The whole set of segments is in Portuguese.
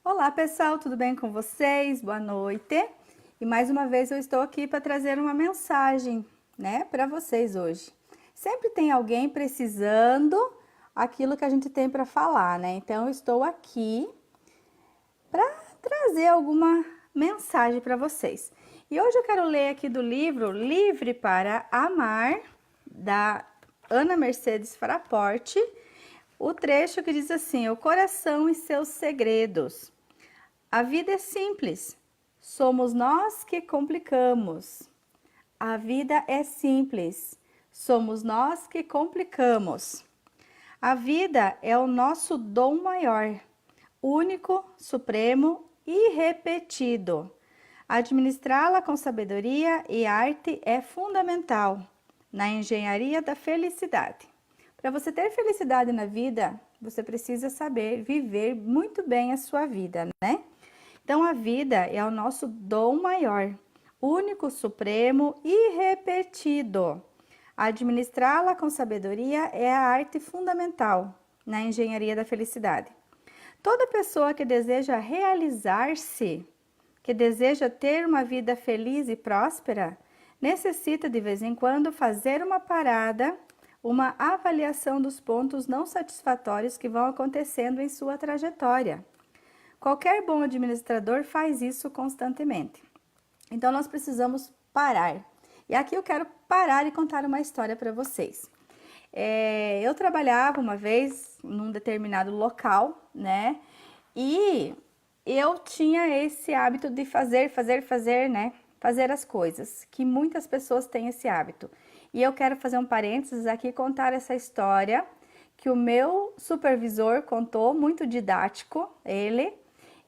Olá pessoal, tudo bem com vocês? Boa noite. E mais uma vez eu estou aqui para trazer uma mensagem, né, para vocês hoje. Sempre tem alguém precisando aquilo que a gente tem para falar, né? Então eu estou aqui para trazer alguma mensagem para vocês. E hoje eu quero ler aqui do livro Livre para Amar, da Ana Mercedes Fraport, o trecho que diz assim: o coração e seus segredos. A vida é simples, somos nós que complicamos. A vida é simples, somos nós que complicamos. A vida é o nosso dom maior, único, supremo, irrepetido. Administrá-la com sabedoria e arte é fundamental na engenharia da felicidade. Para você ter felicidade na vida, você precisa saber viver muito bem a sua vida, né? Então, a vida é o nosso dom maior, único, supremo, irrepetido. Administrá-la com sabedoria é a arte fundamental na engenharia da felicidade. Toda pessoa que deseja realizar-se, que deseja ter uma vida feliz e próspera, necessita de vez em quando fazer uma parada, uma avaliação dos pontos não satisfatórios que vão acontecendo em sua trajetória. Qualquer bom administrador faz isso constantemente. Então, nós precisamos parar. E aqui eu quero parar e contar uma história para vocês. Eu trabalhava uma vez num determinado local, né? E eu tinha esse hábito de fazer, né? Fazer as coisas, que muitas pessoas têm esse hábito. E eu quero fazer um parênteses aqui e contar essa história que o meu supervisor contou, muito didático,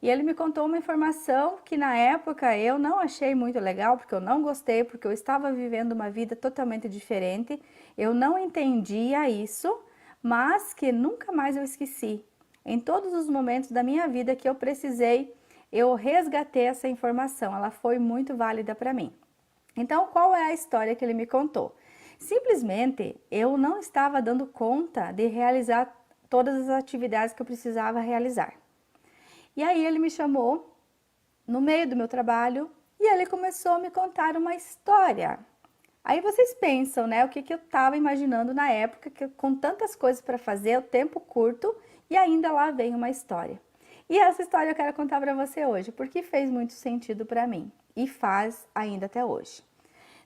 e ele me contou uma informação que na época eu não achei muito legal, porque eu não gostei, porque eu estava vivendo uma vida totalmente diferente, eu não entendia isso, mas que nunca mais eu esqueci. Em todos os momentos da minha vida que eu precisei, eu resgatei essa informação, ela foi muito válida para mim. Então, qual é a história que ele me contou? Simplesmente, eu não estava dando conta de realizar todas as atividades que eu precisava realizar. E aí ele me chamou no meio do meu trabalho e ele começou a me contar uma história. Aí vocês pensam, né, o que eu estava imaginando na época, que com tantas coisas para fazer, o tempo curto, e ainda lá vem uma história. E essa história eu quero contar para você hoje, porque fez muito sentido para mim e faz ainda até hoje.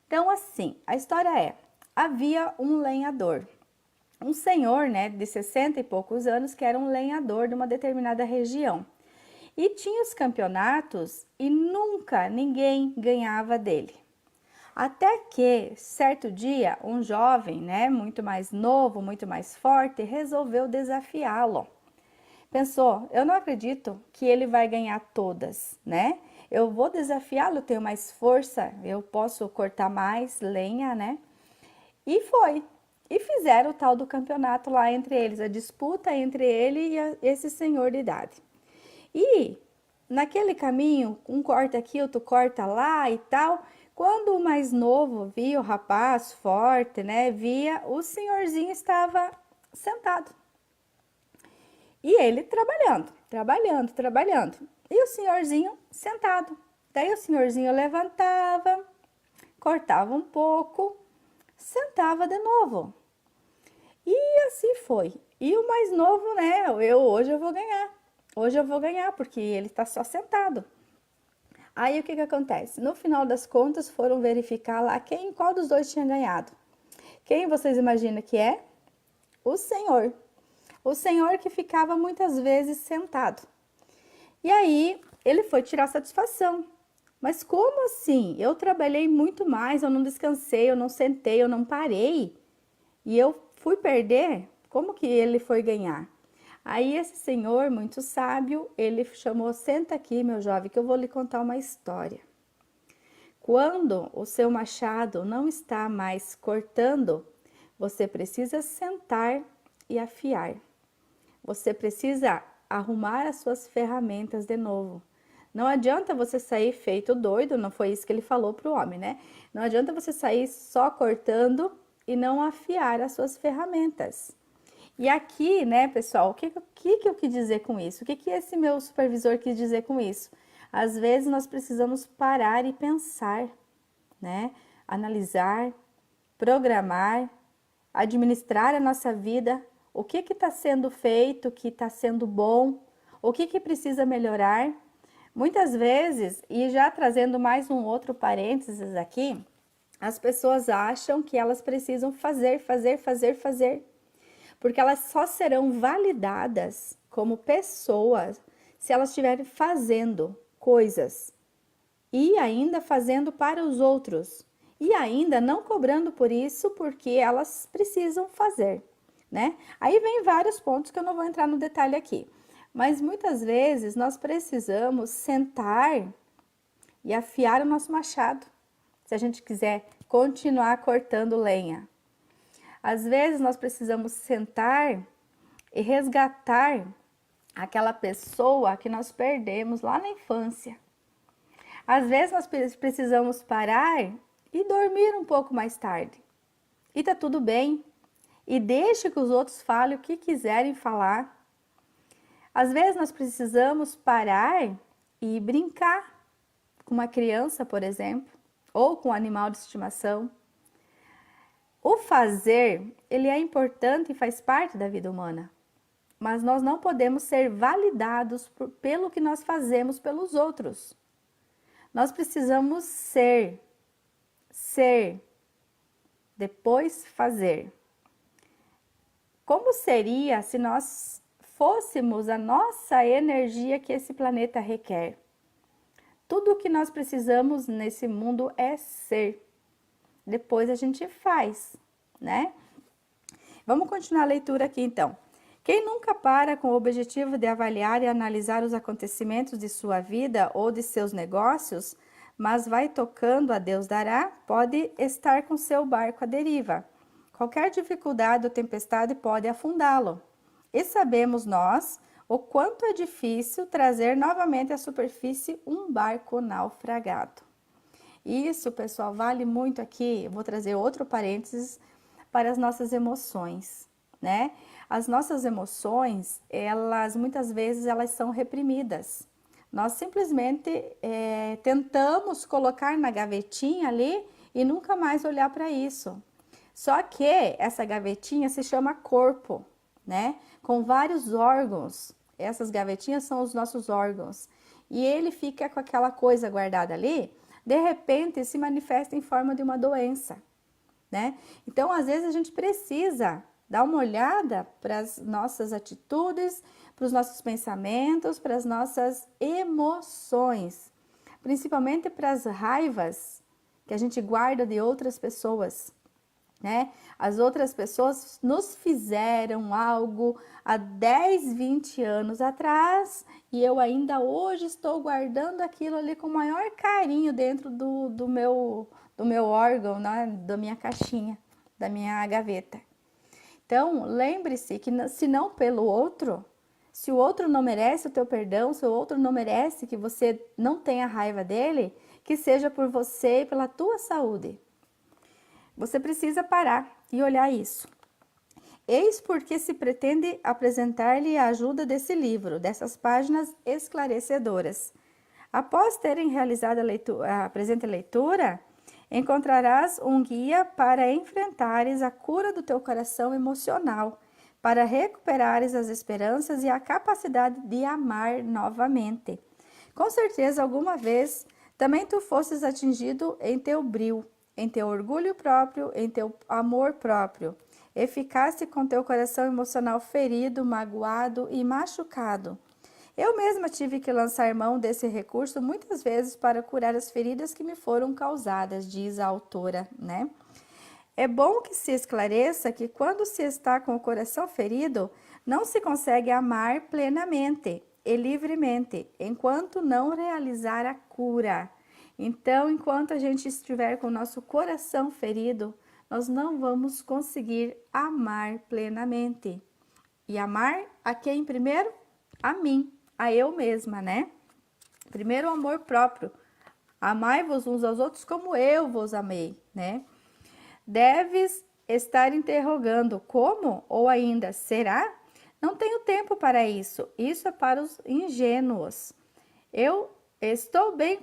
Então, assim, a história é: havia um lenhador, um senhor, né, de 60 e poucos anos, que era um lenhador de uma determinada região. E tinha os campeonatos e nunca ninguém ganhava dele. Até que, certo dia, um jovem, né, muito mais novo, muito mais forte, resolveu desafiá-lo. Pensou: eu não acredito que ele vai ganhar todas, né? Eu vou desafiá-lo, eu tenho mais força, eu posso cortar mais lenha, né? E foi. E fizeram o tal do campeonato lá entre eles, a disputa entre ele e esse senhor de idade. E naquele caminho, um corta aqui, outro corta lá e tal. Quando o mais novo via o rapaz forte, né, via o senhorzinho estava sentado. E ele trabalhando. E o senhorzinho sentado. Daí o senhorzinho levantava, cortava um pouco, sentava de novo. E assim foi. E o mais novo, né, hoje eu vou ganhar. Hoje eu vou ganhar, porque ele está só sentado. Aí o que acontece? No final das contas, foram verificar lá qual dos dois tinha ganhado. Quem vocês imaginam que é? O senhor. O senhor que ficava muitas vezes sentado. E aí ele foi tirar satisfação. Mas como assim? Eu trabalhei muito mais, eu não descansei, eu não sentei, eu não parei. E eu fui perder? Como que ele foi ganhar? Aí esse senhor, muito sábio, ele chamou: senta aqui, meu jovem, que eu vou lhe contar uma história. Quando o seu machado não está mais cortando, você precisa sentar e afiar. Você precisa arrumar as suas ferramentas de novo. Não adianta você sair feito doido, não foi isso que ele falou para o homem, né? Não adianta você sair só cortando e não afiar as suas ferramentas. E aqui, né, pessoal, o que eu quis dizer com isso? O que esse meu supervisor quis dizer com isso? Às vezes nós precisamos parar e pensar, né? Analisar, programar, administrar a nossa vida, o que está sendo feito, o que está sendo bom, o que precisa melhorar. Muitas vezes, e já trazendo mais um outro parênteses aqui, as pessoas acham que elas precisam fazer, porque elas só serão validadas como pessoas se elas estiverem fazendo coisas e ainda fazendo para os outros e ainda não cobrando por isso porque elas precisam fazer, né? Aí vem vários pontos que eu não vou entrar no detalhe aqui, mas muitas vezes nós precisamos sentar e afiar o nosso machado, se a gente quiser continuar cortando lenha. Às vezes nós precisamos sentar e resgatar aquela pessoa que nós perdemos lá na infância. Às vezes nós precisamos parar e dormir um pouco mais tarde. E tá tudo bem. E deixe que os outros falem o que quiserem falar. Às vezes nós precisamos parar e brincar com uma criança, por exemplo, ou com um animal de estimação. O fazer, ele é importante e faz parte da vida humana, mas nós não podemos ser validados pelo que nós fazemos pelos outros. Nós precisamos ser, depois fazer. Como seria se nós fôssemos a nossa energia que esse planeta requer? Tudo o que nós precisamos nesse mundo é ser. Depois a gente faz, né? Vamos continuar a leitura aqui então. Quem nunca para com o objetivo de avaliar e analisar os acontecimentos de sua vida ou de seus negócios, mas vai tocando a Deus dará, pode estar com seu barco à deriva. Qualquer dificuldade ou tempestade pode afundá-lo. E sabemos nós o quanto é difícil trazer novamente à superfície um barco naufragado. Isso, pessoal, vale muito aqui. Eu vou trazer outro parênteses para as nossas emoções, né? As nossas emoções, muitas vezes elas são reprimidas. Nós simplesmente tentamos colocar na gavetinha ali e nunca mais olhar para isso. Só que essa gavetinha se chama corpo, né? Com vários órgãos. Essas gavetinhas são os nossos órgãos. E ele fica com aquela coisa guardada ali, de repente se manifesta em forma de uma doença, né? Então, às vezes a gente precisa dar uma olhada para as nossas atitudes, para os nossos pensamentos, para as nossas emoções, principalmente para as raivas que a gente guarda de outras pessoas, né? As outras pessoas nos fizeram algo há 10, 20 anos atrás e eu ainda hoje estou guardando aquilo ali com o maior carinho dentro do meu órgão, né? Da minha caixinha, da minha gaveta. Então, lembre-se que se não pelo outro, se o outro não merece o teu perdão, se o outro não merece que você não tenha raiva dele, que seja por você e pela tua saúde. Você precisa parar e olhar isso. Eis porque se pretende apresentar-lhe a ajuda desse livro, dessas páginas esclarecedoras. Após terem realizado a presente leitura, encontrarás um guia para enfrentares a cura do teu coração emocional, para recuperares as esperanças e a capacidade de amar novamente. Com certeza, alguma vez, também tu fostes atingido em teu brio, em teu orgulho próprio, em teu amor próprio, e ficaste com teu coração emocional ferido, magoado e machucado. Eu mesma tive que lançar mão desse recurso muitas vezes para curar as feridas que me foram causadas, diz a autora, né? É bom que se esclareça que quando se está com o coração ferido, não se consegue amar plenamente e livremente, enquanto não realizar a cura. Então, enquanto a gente estiver com o nosso coração ferido, nós não vamos conseguir amar plenamente. E amar a quem primeiro? A mim, a eu mesma, né? Primeiro o amor próprio. Amai-vos uns aos outros como eu vos amei, né? Deves estar interrogando como ou ainda será? Não tenho tempo para isso. Isso é para os ingênuos. Eu estou bem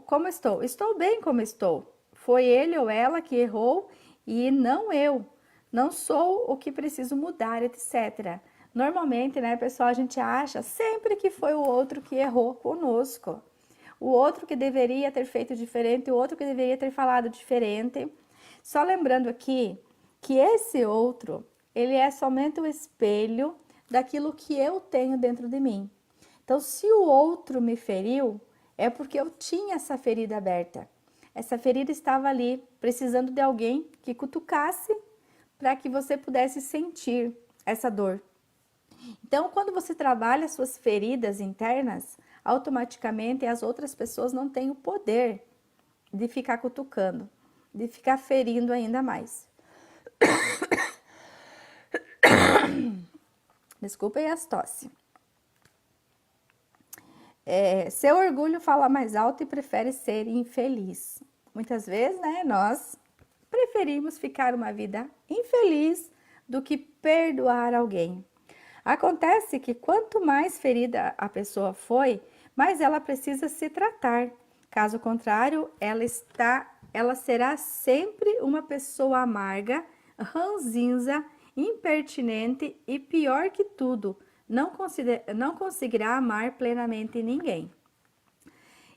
como estou. Estou bem como estou. Foi ele ou ela que errou e não eu. Não sou o que preciso mudar, etc. Normalmente, né, pessoal, a gente acha sempre que foi o outro que errou conosco. O outro que deveria ter feito diferente, o outro que deveria ter falado diferente. Só lembrando aqui que esse outro, ele é somente o espelho daquilo que eu tenho dentro de mim. Então, se o outro me feriu, é porque eu tinha essa ferida aberta. Essa ferida estava ali, precisando de alguém que cutucasse para que você pudesse sentir essa dor. Então, quando você trabalha suas feridas internas, automaticamente as outras pessoas não têm o poder de ficar cutucando, de ficar ferindo ainda mais. Desculpem as tosse. Seu orgulho fala mais alto e prefere ser infeliz. Muitas vezes, né, nós preferimos ficar uma vida infeliz do que perdoar alguém. Acontece que quanto mais ferida a pessoa foi, mais ela precisa se tratar. Caso contrário, ela será sempre uma pessoa amarga, ranzinza, impertinente e pior que tudo, não conseguirá amar plenamente ninguém.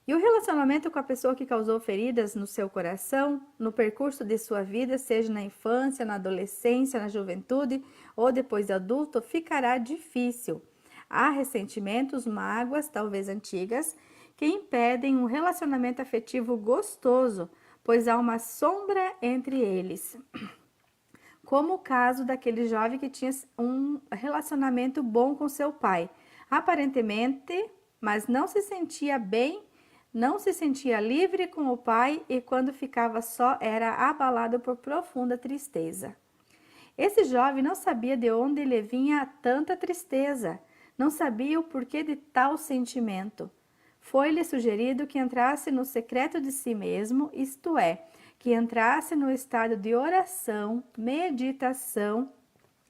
E o relacionamento com a pessoa que causou feridas no seu coração, no percurso de sua vida, seja na infância, na adolescência, na juventude ou depois de adulto, ficará difícil. Há ressentimentos, mágoas, talvez antigas, que impedem um relacionamento afetivo gostoso, pois há uma sombra entre eles. Como o caso daquele jovem que tinha um relacionamento bom com seu pai, aparentemente, mas não se sentia bem, não se sentia livre com o pai e quando ficava só era abalado por profunda tristeza. Esse jovem não sabia de onde lhe vinha tanta tristeza, não sabia o porquê de tal sentimento. Foi-lhe sugerido que entrasse no secreto de si mesmo, isto é, que entrasse no estado de oração, meditação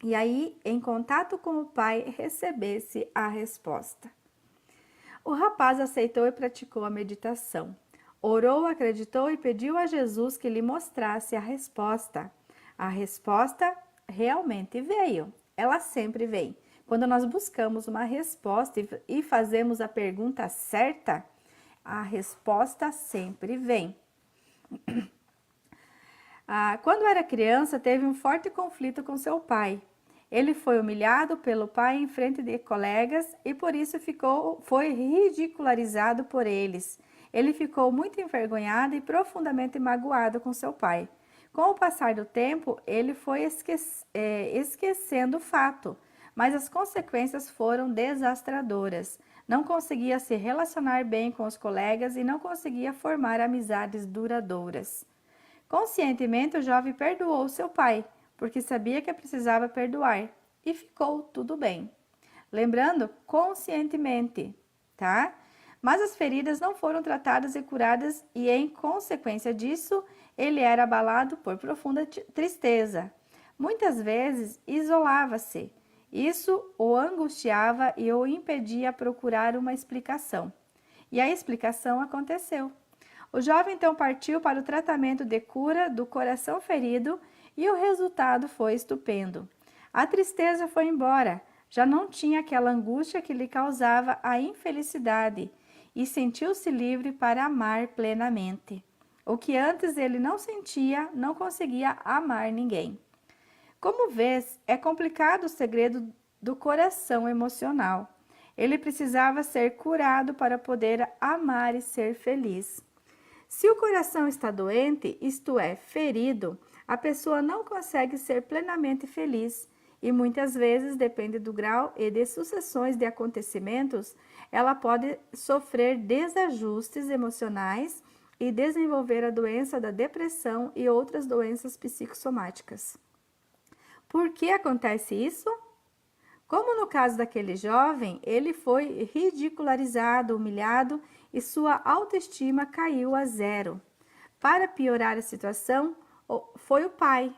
e aí, em contato com o Pai, recebesse a resposta. O rapaz aceitou e praticou a meditação. Orou, acreditou e pediu a Jesus que lhe mostrasse a resposta. A resposta realmente veio. Ela sempre vem. Quando nós buscamos uma resposta e fazemos a pergunta certa, a resposta sempre vem. Quando era criança, teve um forte conflito com seu pai. Ele foi humilhado pelo pai em frente de colegas e por isso foi ridicularizado por eles. Ele ficou muito envergonhado e profundamente magoado com seu pai. Com o passar do tempo, ele foi esquecendo o fato, mas as consequências foram desastradoras. Não conseguia se relacionar bem com os colegas e não conseguia formar amizades duradouras. Conscientemente, o jovem perdoou seu pai, porque sabia que precisava perdoar, e ficou tudo bem. Lembrando, conscientemente, tá? Mas as feridas não foram tratadas e curadas e, em consequência disso, ele era abalado por profunda tristeza. Muitas vezes, isolava-se. Isso o angustiava e o impedia de procurar uma explicação. E a explicação aconteceu. O jovem então partiu para o tratamento de cura do coração ferido e o resultado foi estupendo. A tristeza foi embora, já não tinha aquela angústia que lhe causava a infelicidade e sentiu-se livre para amar plenamente. O que antes ele não sentia, não conseguia amar ninguém. Como vês, é complicado o segredo do coração emocional. Ele precisava ser curado para poder amar e ser feliz. Se o coração está doente, isto é, ferido, a pessoa não consegue ser plenamente feliz e muitas vezes, depende do grau e de sucessões de acontecimentos, ela pode sofrer desajustes emocionais e desenvolver a doença da depressão e outras doenças psicossomáticas. Por que acontece isso? Como no caso daquele jovem, ele foi ridicularizado, humilhado e sua autoestima caiu a zero. Para piorar a situação, foi o pai.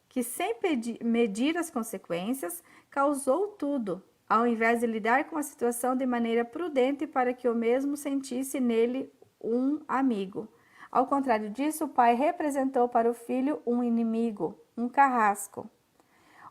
que, sem medir as consequências, causou tudo, ao invés de lidar com a situação de maneira prudente para que o mesmo sentisse nele um amigo. Ao contrário disso, o pai representou para o filho um inimigo, um carrasco.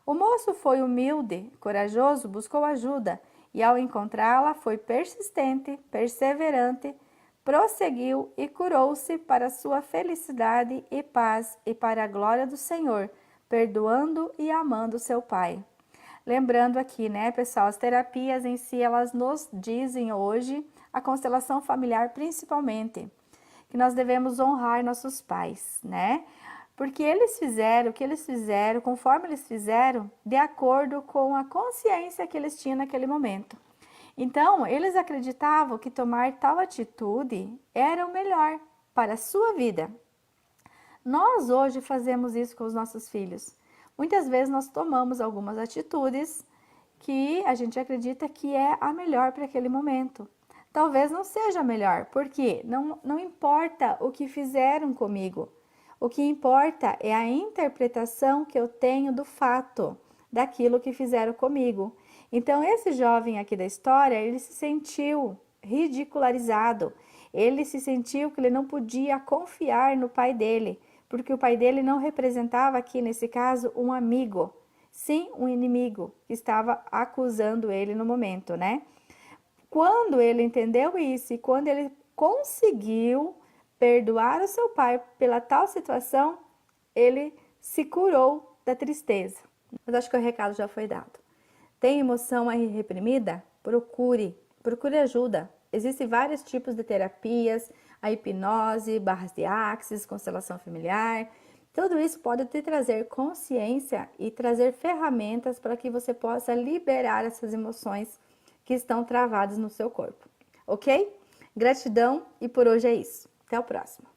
O moço foi humilde, corajoso, buscou ajuda e, ao encontrá-la, foi persistente, perseverante, prosseguiu e curou-se para sua felicidade e paz e para a glória do Senhor, perdoando e amando seu pai. Lembrando aqui, né, pessoal, as terapias em si, elas nos dizem hoje, a constelação familiar principalmente, que nós devemos honrar nossos pais, né? Porque eles fizeram o que eles fizeram, conforme eles fizeram, de acordo com a consciência que eles tinham naquele momento. Então, eles acreditavam que tomar tal atitude era o melhor para a sua vida. Nós hoje fazemos isso com os nossos filhos. Muitas vezes nós tomamos algumas atitudes que a gente acredita que é a melhor para aquele momento. Talvez não seja a melhor, porque não importa o que fizeram comigo. O que importa é a interpretação que eu tenho do fato, daquilo que fizeram comigo. Então, esse jovem aqui da história, ele se sentiu ridicularizado. Ele se sentiu que ele não podia confiar no pai dele, porque o pai dele não representava aqui, nesse caso, um amigo, sim, um inimigo que estava acusando ele no momento, né? Quando ele entendeu isso e quando ele conseguiu perdoar o seu pai pela tal situação, ele se curou da tristeza. Mas acho que o recado já foi dado. Tem emoção aí reprimida? Procure ajuda. Existem vários tipos de terapias, a hipnose, barras de axis, constelação familiar. Tudo isso pode te trazer consciência e trazer ferramentas para que você possa liberar essas emoções que estão travadas no seu corpo, ok? Gratidão e por hoje é isso. Até o próximo.